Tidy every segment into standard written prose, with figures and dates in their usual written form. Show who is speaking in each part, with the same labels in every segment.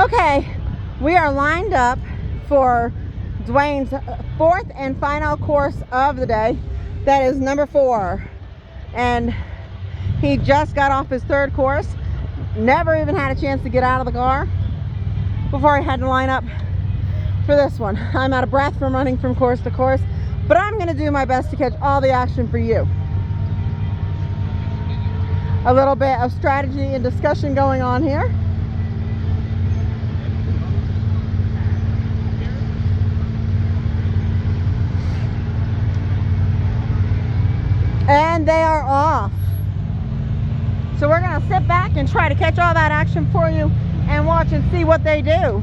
Speaker 1: Okay, we are lined up for Dwayne's fourth and final course of the day. That is number 4. And he just got off his third course. Never even had a chance to get out of the car before he had to line up for this one. I'm out of breath from running from course to course, but I'm going to do my best to catch all the action for you. A little bit of strategy and discussion going on here. And they are off. So we're going to sit back and try to catch all that action for you and watch and see what they do.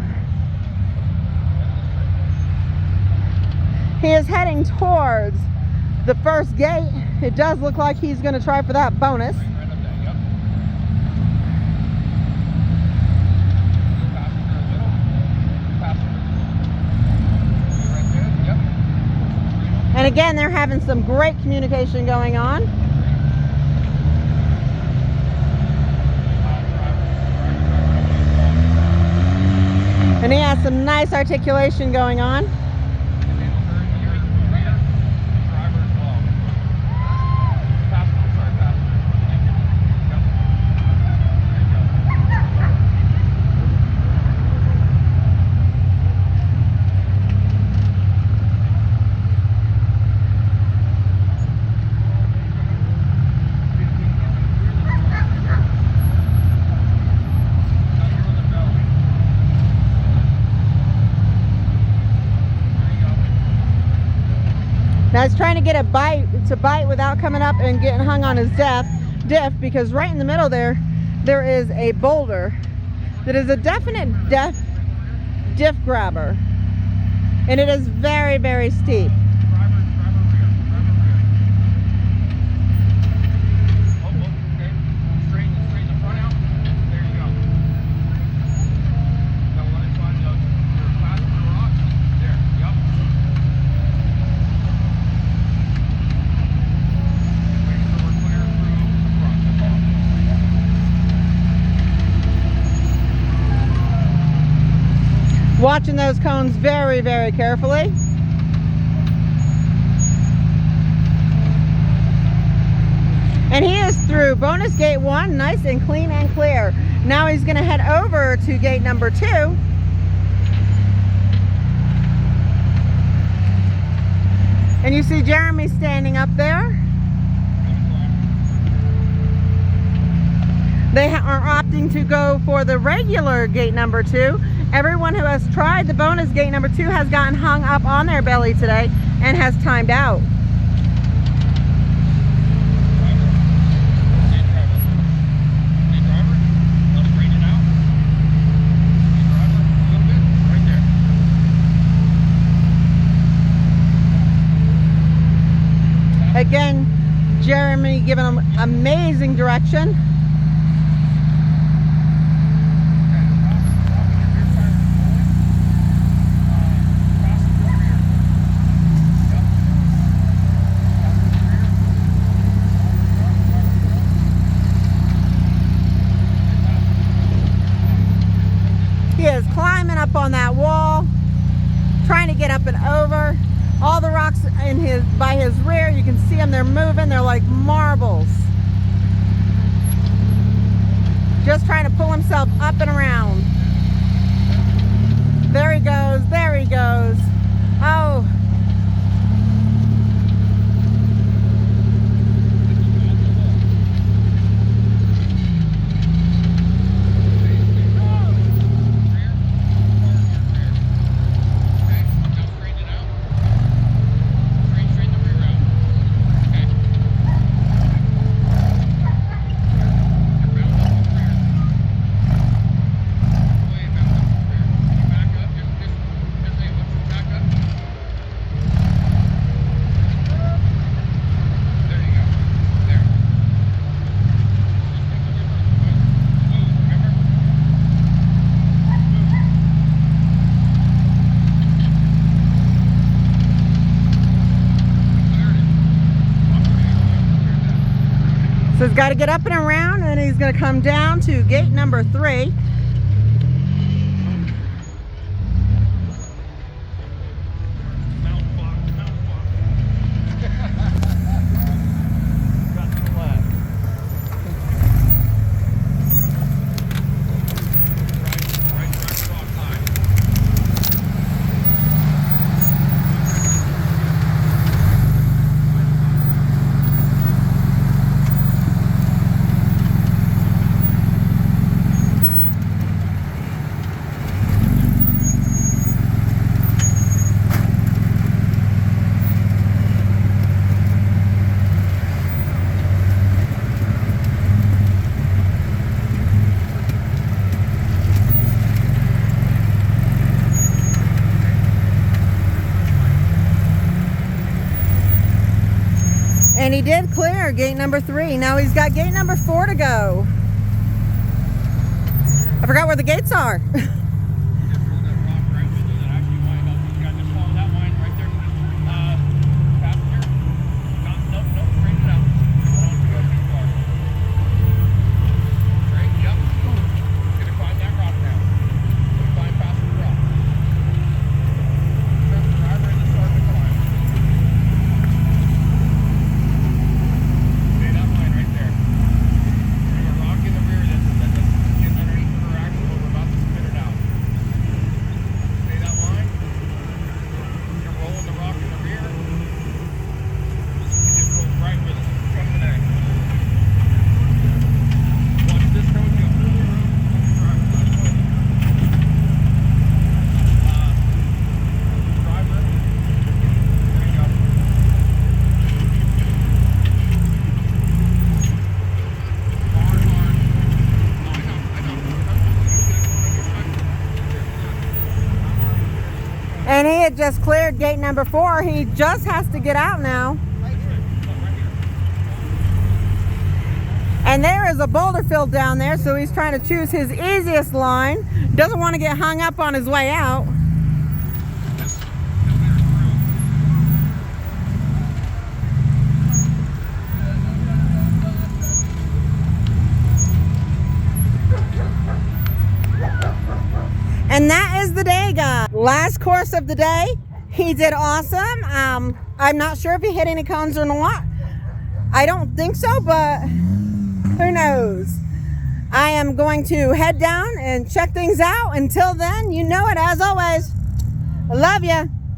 Speaker 1: He is heading towards the first gate. It does look like he's going to try for that bonus. And again, they're having some great communication going on. And he has some nice articulation going on. Now he's trying to get a bite without coming up and getting hung on his diff, because right in the middle there is a boulder that is a definite diff grabber, and it is very, very steep. Watching those cones very, very carefully. And he is through bonus gate 1, nice and clean and clear. Now he's going to head over to gate number 2. And you see Jeremy standing up there. They are opting to go for the regular gate number 2. Everyone who has tried the bonus gate number 2 has gotten hung up on their belly today and has timed out. Again, Jeremy giving them amazing direction. He is climbing up on that wall, trying to get up and over. All the rocks by his rear, you can see them, they're moving, they're like marbles. Just trying to pull himself up and around. There he goes, there he goes. Oh. So he's got to get up and around, and then he's going to come down to gate number 3. And he did clear gate number 3. Now he's got gate number 4 to go. I forgot where the gates are. And he had just cleared gate number 4. He just has to get out now. And there is a boulder field down there, so he's trying to choose his easiest line. Doesn't want to get hung up on his way out. And that is the day, guys. Last course of the day. He did awesome. I'm not sure if he hit any cones or not. I don't think so, but who knows? I am going to head down and check things out. Until then, you know it, as always. I love you.